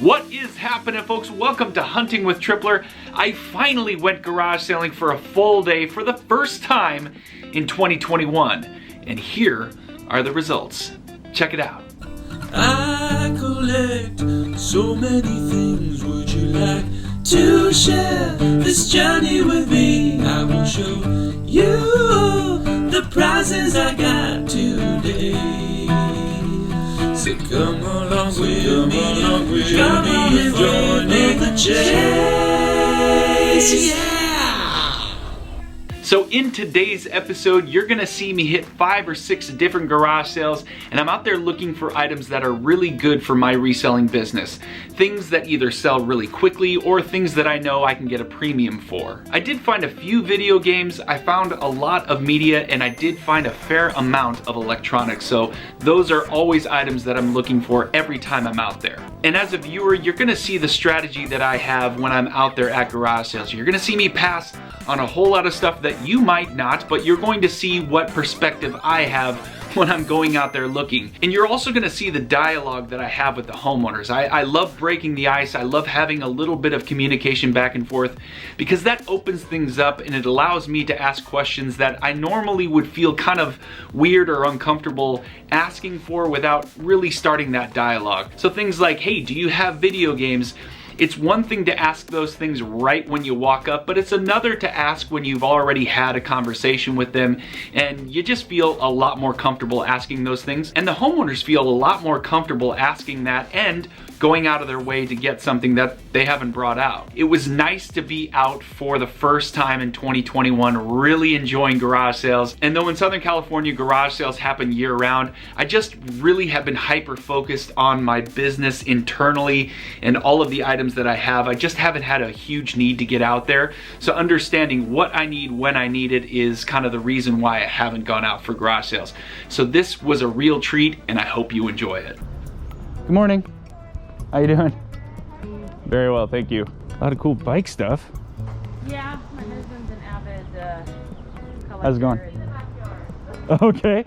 What is happening, folks? Welcome to Hunting with Tripler. I finally went garage selling for a full day for the first time in 2021. And here are the results. Check it out. I collect so many things. Would you like to share this journey with me? I will show you the prizes I got today. So come along with me, come on and join in the chase, yeah! So in today's episode, you're gonna see me hit 5 or 6 different garage sales, and I'm out there looking for items that are really good for my reselling business. Things that either sell really quickly or things that I know I can get a premium for. I did find a few video games, I found a lot of media, and I did find a fair amount of electronics. So those are always items that I'm looking for every time I'm out there. And as a viewer, you're gonna see the strategy that I have when I'm out there at garage sales. You're gonna see me pass on a whole lot of stuff that you might not, but you're going to see what perspective I have when I'm going out there looking. And you're also gonna see the dialogue that I have with the homeowners. I love breaking the ice. I love having a little bit of communication back and forth because that opens things up and it allows me to ask questions that I normally would feel kind of weird or uncomfortable asking for without really starting that dialogue. So things like, hey, do you have video games? It's one thing to ask those things right when you walk up, but it's another to ask when you've already had a conversation with them and you just feel a lot more comfortable asking those things. And the homeowners feel a lot more comfortable asking that and going out of their way to get something that they haven't brought out. It was nice to be out for the first time in 2021, really enjoying garage sales. And though in Southern California, garage sales happen year round, I just really have been hyper focused on my business internally and all of the items that I have. I just haven't had a huge need to get out there. So understanding what I need when I need it is kind of the reason why I haven't gone out for garage sales. So this was a real treat and I hope you enjoy it. Good morning. How you doing? Very well, thank you. A lot of cool bike stuff. Yeah, my husband's an avid collector. How's it going? Okay,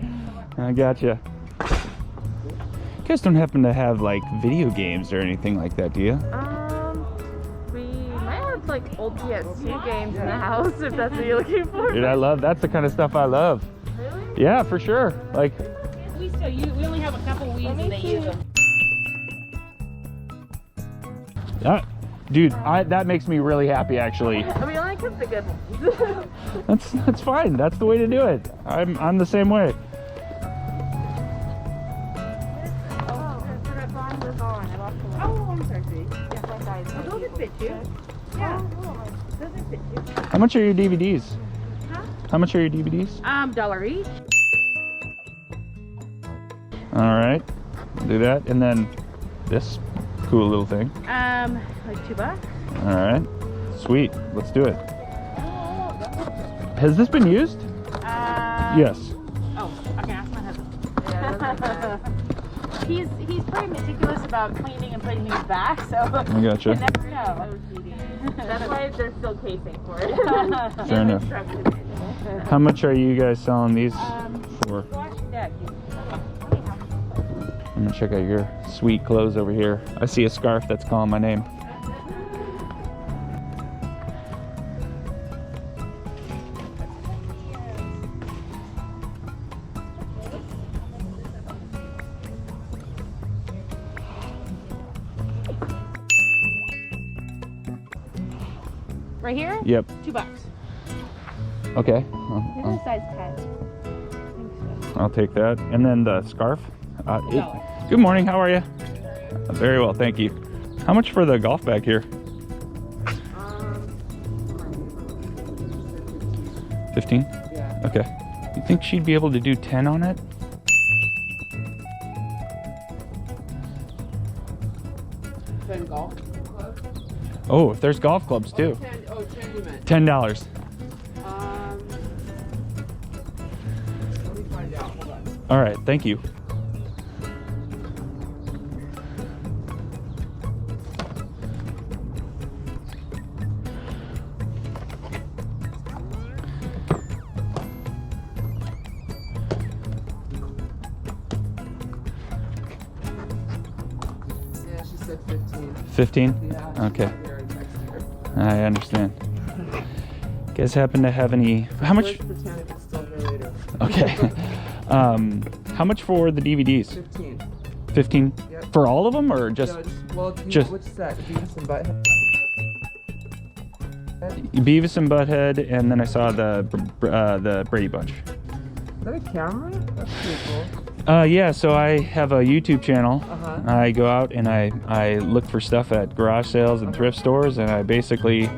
I gotcha. You guys don't happen to have like video games or anything like that, do you? We might have like old PS2 games in the house if that's what you're looking for. Dude, that's the kind of stuff I love. Really? Yeah, for sure. Like, We only have a couple Wii's and they use them. dude, that makes me really happy actually. I mean, only kept the good ones. That's fine. That's the way to do it. I'm the same way. Oh, I'm sorry. Yes, I died. Those would fit you. Yeah. Those would fit you. How much are your DVDs? Huh? How much are your DVDs? $1 each. All right, do that, and then this cool little thing. Like $2. All right, sweet. Let's do it. Has this been used? Yes. Oh, I can ask my husband. He's pretty meticulous about cleaning and putting things back, so I gotcha. you never know. That's why there's still casing for it. Fair enough. How much are you guys selling these for? Yeah. I'm gonna check out your sweet clothes over here. I see a scarf that's calling my name. Right here? Yep. $2. Okay. This is size 10. I'll take that. And then the scarf. Good morning. How are you? Very well, thank you. How much for the golf bag here? 15? Yeah. Okay. You think she'd be able to do 10 on it? Then golf clubs? Oh, if there's golf clubs too. 10 you meant. $10. Let me find out. Hold on. All right, thank you. Yeah, she said 15. 15? Yeah. Okay. Here in Mexico. I understand. You guys happen to have any? How much? Let's pretend it's still here later. Okay. How much for the DVDs? 15. 15 Yep. for all of them, or just No, well, just- which set? Beavis and Butthead? Beavis and Butthead, and then I saw the Brady Bunch. Is that a camera? That's pretty cool. Yeah. So I have a YouTube channel. Uh-huh. I go out and I look for stuff at garage sales and thrift stores, and I basically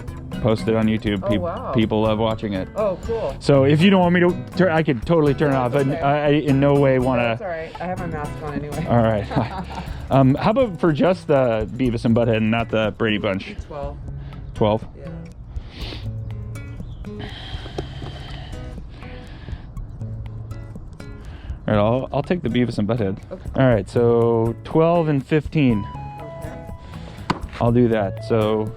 post it on YouTube. Oh, wow. People love watching it. Oh, cool. So if you don't want me to, I could totally turn it off. Okay. I in no way want That's to. all right. I have my mask on anyway. All right. How about for just the Beavis and Butthead and not the Brady Bunch? 12. 12. Yeah. All right, I'll take the Beavis and Butthead. Okay. All right, so 12 and 15. Okay. I'll do that. So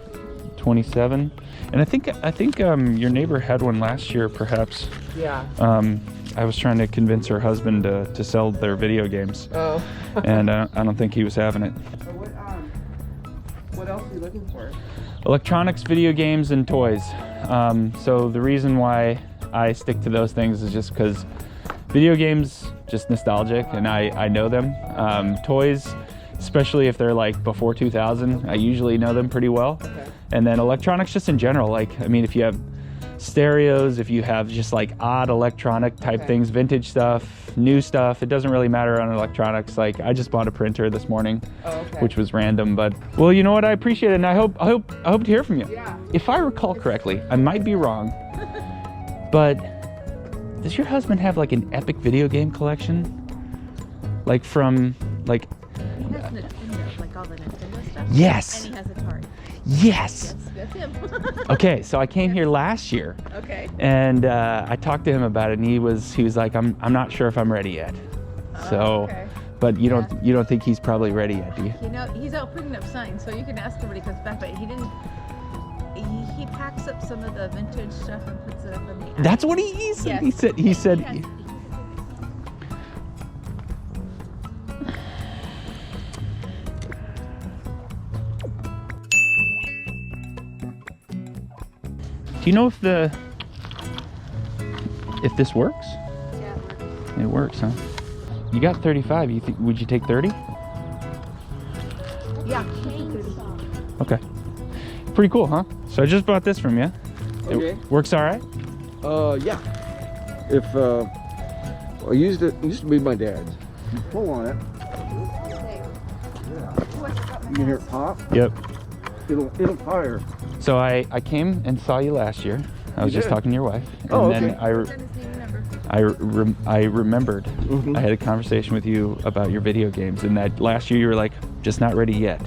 27. And I think your neighbor had one last year, perhaps. Yeah. I was trying to convince her husband to sell their video games, Oh. and I don't think he was having it. So what else are you looking for? Electronics, video games, and toys. So the reason why I stick to those things is just because video games, just nostalgic, and I know them. Toys, especially if they're like before 2000, I usually know them pretty well. Okay. And then electronics just in general, like, I mean, if you have stereos, if you have just like odd electronic type Okay. things, vintage stuff, new stuff, it doesn't really matter on electronics. Like, I just bought a printer this morning, Oh, okay. which was random, but well, you know what? I appreciate it, and I hope to hear from you. Yeah. If I recall correctly, I might be wrong, but does your husband have like an epic video game collection? Like from like He has Nintendo, like all the Nintendo stuff. Yes. And he has Atari. yes. That's him. Okay, so I came here last year, Okay. and I talked to him about it, and he was like, I'm not sure if I'm ready yet. So, okay. but you don't think he's probably ready yet, do you? You know, he's out putting up signs, so you can ask him when he comes back, but he didn't. He packs up some of the vintage stuff and puts it up in the attic. That's what he said. Yes. He said. Yes. Do you know if this works? Yeah, it works. It works, huh? You got 35. Would you take 30? Yeah. Okay. Pretty cool, huh? So I just bought this from you. Okay. It works all right? Yeah. If I used it used to be my dad's. You pull on it. You can hear it pop. Yep. It'll fire. So I came and saw you last year. I was You just did? talking to your wife, and Oh, then okay. Send his name and number. I remembered. Mhm. I had a conversation with you about your video games, and that last year you were like, just not ready yet.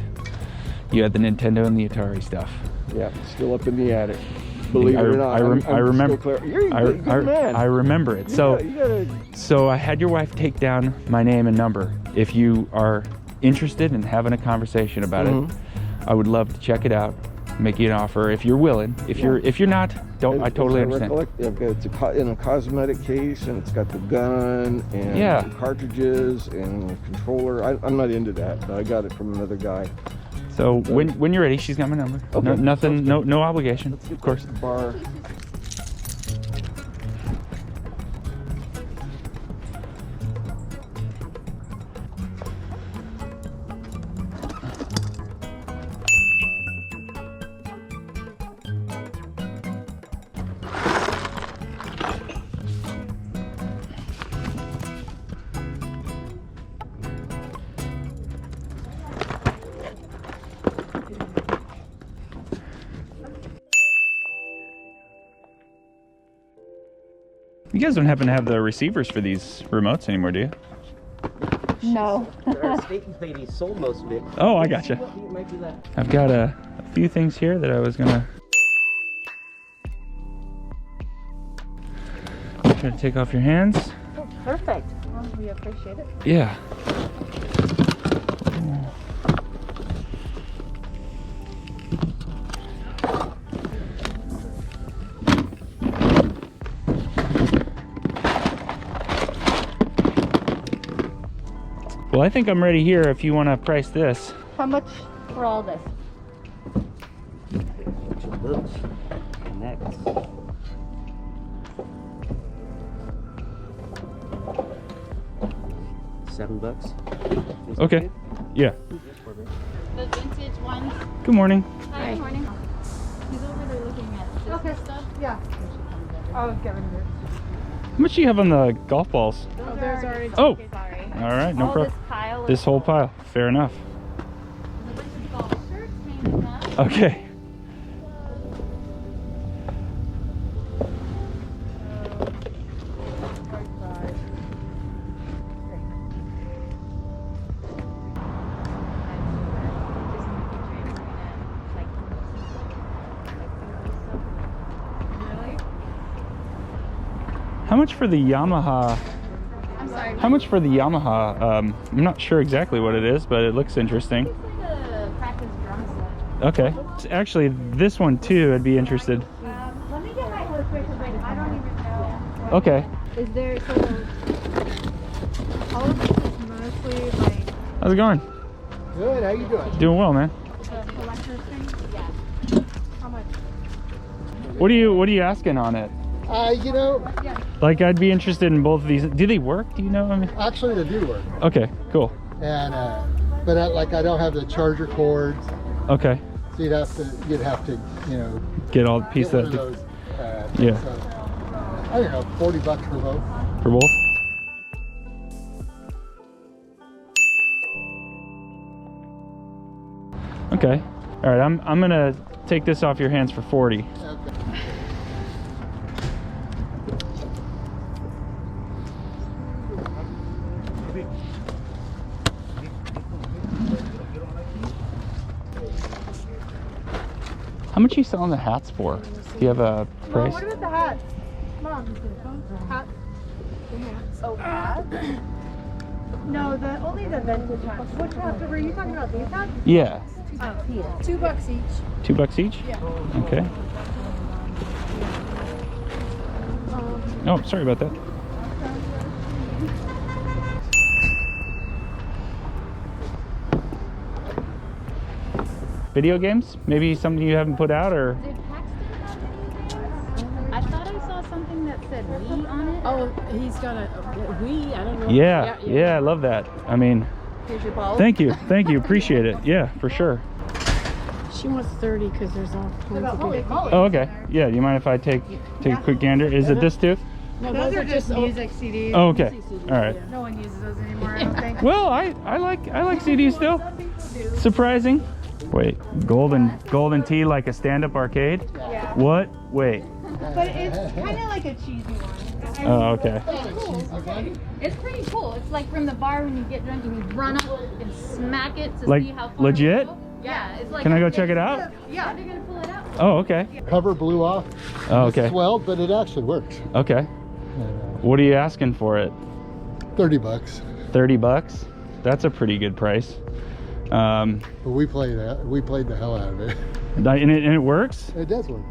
You had the Nintendo and the Atari stuff. Yeah, still up in the attic. Believe it or not. I remember. Still clear. You're a good man. I remember it. So. you gotta, So I had your wife take down my name and number. If you are interested in having a conversation about Mhm. it, I would love to check it out, make you an offer if you're willing. If you're not, don't. I totally As understand. recollect, I've got, it's in a cosmetic case, and it's got the gun and Yeah. cartridges and controller. I'm not into that, but I got it from another guy. So when you're ready, she's got my number. Okay. No, nothing. No obligation. Of course. Bar. You guys don't happen to have the receivers for these remotes anymore, do you? No. Our state lady sold most of it. Oh, I gotcha. It might be left. I've got a few things here that I was gonna try to take off your hands. Oh, perfect. Well, we appreciate it. Yeah. Well, I think I'm ready here if you want to price this. How much for all this? Which looks connects. $7. Okay. Yeah. The vintage ones. Good morning. Hi. Good morning. He's over there looking at this stuff. Yeah. I'll get rid of it. How much do you have on the golf balls? Those are already. Oh. Okay, sorry. All right, no problem. This pile. This whole pile. Fair enough. There's a bunch of golf shirts hanging up. Okay. How much for the Yamaha? I'm sorry. How much for the Yamaha? I'm not sure exactly what it is, but it looks interesting. It's like a practice drum set. Okay. Actually, this one too, I'd be interested. Let me get my real quick because I don't even know. Okay. Is there all of this is mostly like How's it going? Good, how you doing? Doing well, man. the collector's thing? Yeah. How much? What are you asking on it? You know, Like, I'd be interested in both of these. Do they work? Do you know? I mean, actually they do work. okay, cool. And, but like I don't have the charger cords. Okay. So you'd have to, you know, Get all the piece get one that of those. Yeah. So, I don't know, $40 for both. for both. Okay. All right. I'm gonna take this off your hands for 40. Okay. How much are you selling the hats for? Do you have a price? What about the hat? Mom, hat. Oh, hat? No, only the vintage hats. Which hats? Were you talking about these hats? Yeah. $2 each. $2 each? Yeah. Okay. Oh, sorry about that. Video games? Maybe something you haven't put out, or? Did Paxton have anything? I thought I saw something that said "we" on it. Oh, he's got a we. I don't know. Yeah, I love that. I mean, Here's your ball. thank you, appreciate it. Yeah, for sure. She wants 30 because there's all kinds of good. Oh, okay. Yeah, do you mind if I take a quick gander? Is it this too? No, Those are just music CDs. Oh, okay. All right. No one uses those anymore, I don't think. Well, I like CDs still. Surprising. Wait, golden tea like a stand-up arcade? Yeah. What? Wait. But it's kind of like a cheesy one. Oh, okay. It's pretty cool. It's like from the bar when you get drunk and you run up and smack it to Like see how far. legit? it will go. Yeah, it's like. Can I go check it out? Yeah, they're gonna pull it out. Oh, okay. Cover blew off. Oh, okay. Swelled, but it actually works. Okay. What are you asking for it? $30. 30 bucks? That's a pretty good price. But we played the hell out of it. And it works? It does work.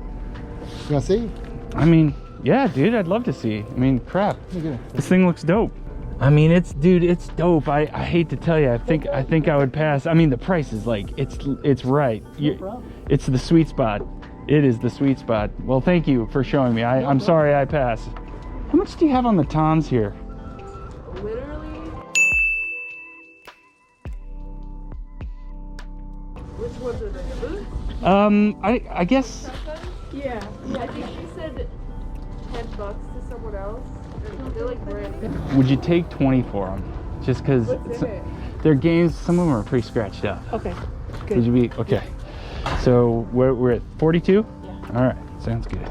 You want to see? I mean, yeah, dude, I'd love to see. I mean, crap. Look at it. This thing looks dope. I mean, it's dope. I hate to tell you, I think I would pass. I mean, the price is like, it's right. It's the sweet spot. It is the sweet spot. Well, thank you for showing me. I'm sorry I passed. How much do you have on the tons here? Literally. Which ones are they? I guess. Yeah. I think she said $10 to someone else. They're like brand new. Would you take 20 for them? Just because their games, some of them are pretty scratched up. Okay. Would you be okay? So we're at 42. Yeah. All right, sounds good.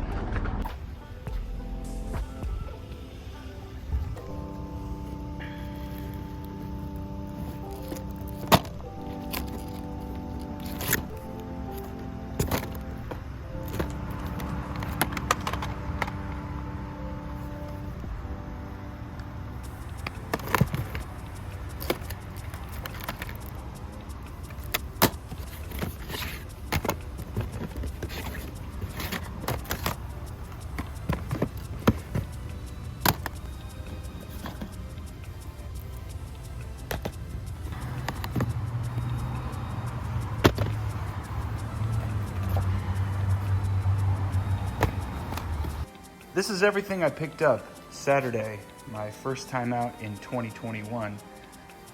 this is everything I picked up Saturday, my first time out in 2021.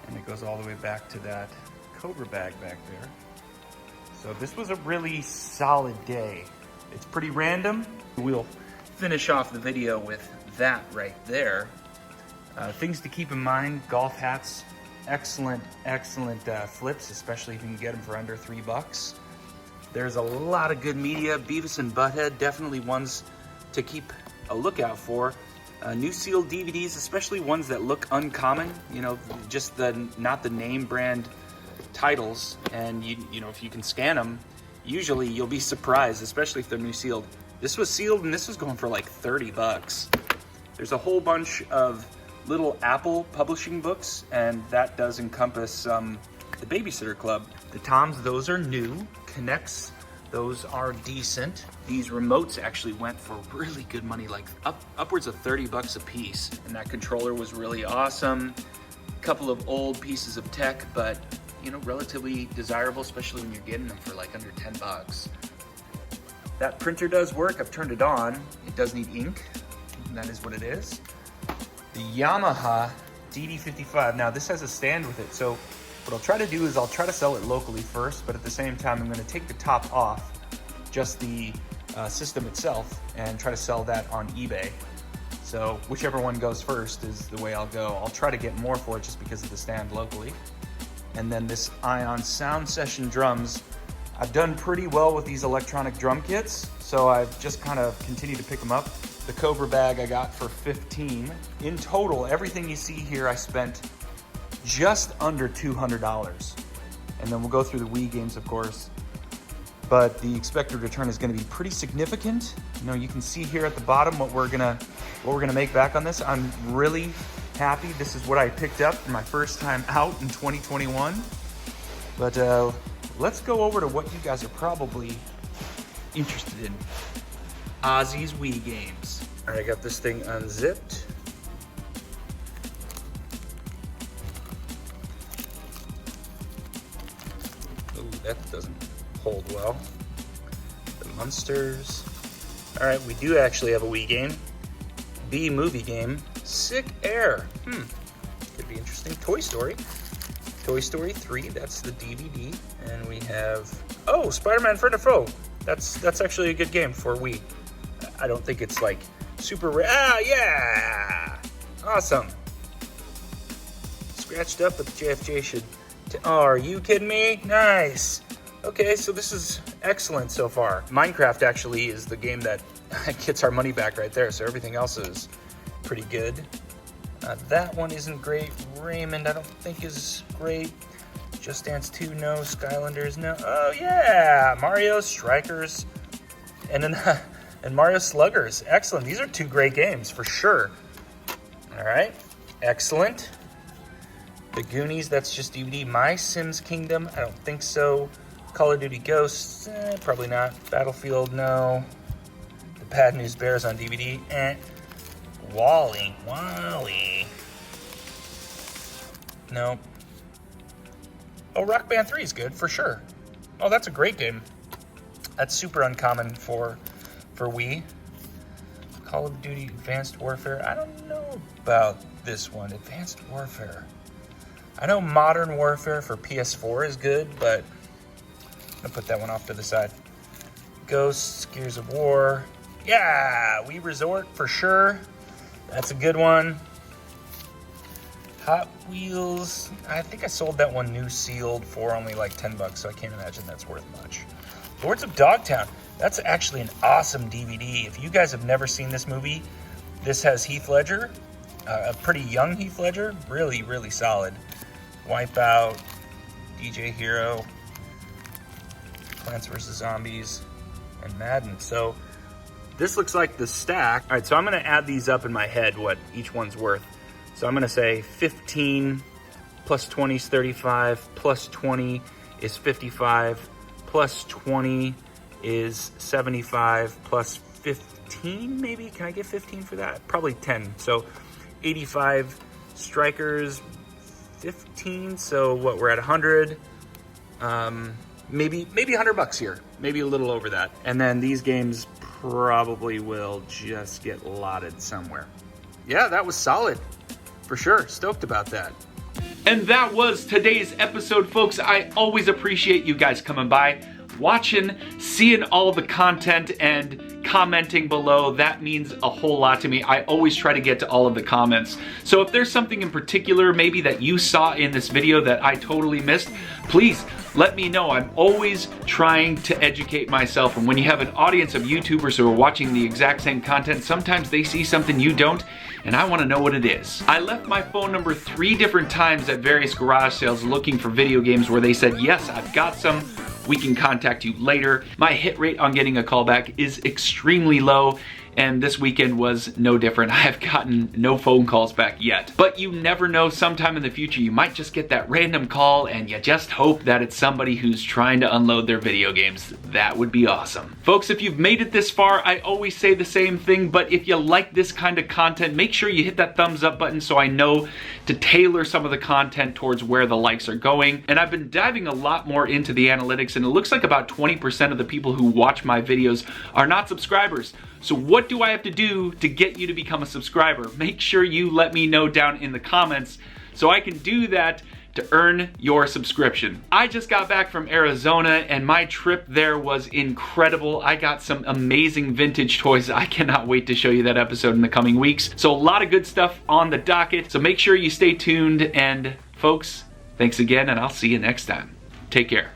And it goes all the way back to that Cobra bag back there. So this was a really solid day. It's pretty random. We'll finish off the video with that right there. Things to keep in mind, golf hats, excellent flips, especially if you can get them for under $3. There's a lot of good media. Beavis and Butthead, definitely ones to keep a lookout for. New sealed DVDs, especially ones that look uncommon, you know, just not the name brand titles, and you know, if you can scan them, usually you'll be surprised, especially if they're new sealed. This was sealed and this was going for like $30. There's a whole bunch of little Apple publishing books, and that does encompass the Babysitter Club. The Toms, those are new. Connects, those are decent. These remotes actually went for really good money, like upwards of $30 a piece. And that controller was really awesome. A couple of old pieces of tech, but you know, relatively desirable, especially when you're getting them for like under $10. That printer does work. I've turned it on. It does need ink, and that is what it is. The Yamaha DD55. Now this has a stand with it, so what I'll try to do is I'll try to sell it locally first, but at the same time I'm going to take the top off, just the system itself, and try to sell that on eBay. So whichever one goes first is the way I'll go. I'll try to get more for it just because of the stand locally. And then this Ion Sound Session drums. I've done pretty well with these electronic drum kits, so I've just kind of continued to pick them up. The Cobra bag I got for $15. In total, everything you see here I spent just under $200. And then we'll go through the Wii games, of course. But the expected return is going to be pretty significant. You know, you can see here at the bottom what we're gonna make back on this. I'm really happy. This is what I picked up for my first time out in 2021. But let's go over to what you guys are probably interested in. Ozzy's Wii games. All right, I got this thing unzipped. Ooh, that doesn't hold well. The Munsters. All right, we do actually have a Wii game. B movie game. Sick Air. Could be interesting. Toy Story. Toy Story 3, that's the DVD. And we have, oh, Spider-Man Friend or Foe. That's actually a good game for Wii. I don't think it's like super rare. Ah, yeah! Awesome. Scratched up, but the JFJ should, oh, are you kidding me? Nice. Okay, so this is excellent so far. Minecraft actually is the game that gets our money back right there, so everything else is pretty good. That one isn't great. Raymond, I don't think is great. Just Dance 2, no. Skylanders, no. Oh yeah, Mario Strikers, and then and Mario Sluggers. Excellent. These are two great games for sure. All right, excellent. The Goonies, that's just DVD. My Sims Kingdom, I don't think so. Call of Duty Ghosts, probably not. Battlefield, no. The Bad News Bears on DVD, Wally. Nope. Oh, Rock Band 3 is good, for sure. Oh, that's a great game. That's super uncommon for Wii. Call of Duty Advanced Warfare. I don't know about this one, Advanced Warfare. I know Modern Warfare for PS4 is good, but I'm gonna put that one off to the side. Ghosts, Gears of War. Yeah, Wii Resort for sure. That's a good one. Hot Wheels. I think I sold that one new sealed for only like $10, so I can't imagine that's worth much. Lords of Dogtown. That's actually an awesome DVD. If you guys have never seen this movie, this has Heath Ledger, a pretty young Heath Ledger, really, really solid. Wipeout, DJ Hero, Plants vs. Zombies, and Madden. So this looks like the stack. All right, so I'm gonna add these up in my head, what each one's worth. So I'm gonna say 15 plus 20 is 35, plus 20 is 55, plus 20 is 75, plus 15 maybe? Can I get 15 for that? Probably 10. So 85 strikers, 15. So what, we're at 100. Maybe $100 here. Maybe a little over that. And then these games probably will just get lotted somewhere. Yeah, that was solid. For sure. Stoked about that. And that was today's episode, folks. I always appreciate you guys coming by, watching, seeing all the content, and commenting below. That means a whole lot to me. I always try to get to all of the comments. So if there's something in particular maybe that you saw in this video that I totally missed, please let me know. I'm always trying to educate myself. And when you have an audience of YouTubers who are watching the exact same content, sometimes they see something you don't, and I want to know what it is. I left my phone number 3 different times at various garage sales looking for video games where they said, yes, I've got some. We can contact you later. My hit rate on getting a call back is extremely low, and this weekend was no different. I have gotten no phone calls back yet. But you never know, sometime in the future you might just get that random call and you just hope that it's somebody who's trying to unload their video games. That would be awesome. Folks, if you've made it this far, I always say the same thing, but if you like this kind of content, make sure you hit that thumbs up button so I know to tailor some of the content towards where the likes are going. And I've been diving a lot more into the analytics, and it looks like about 20% of the people who watch my videos are not subscribers. So what do I have to do to get you to become a subscriber? Make sure you let me know down in the comments so I can do that to earn your subscription. I just got back from Arizona and my trip there was incredible. I got some amazing vintage toys. I cannot wait to show you that episode in the coming weeks. So a lot of good stuff on the docket. So make sure you stay tuned, and folks, thanks again, and I'll see you next time. Take care.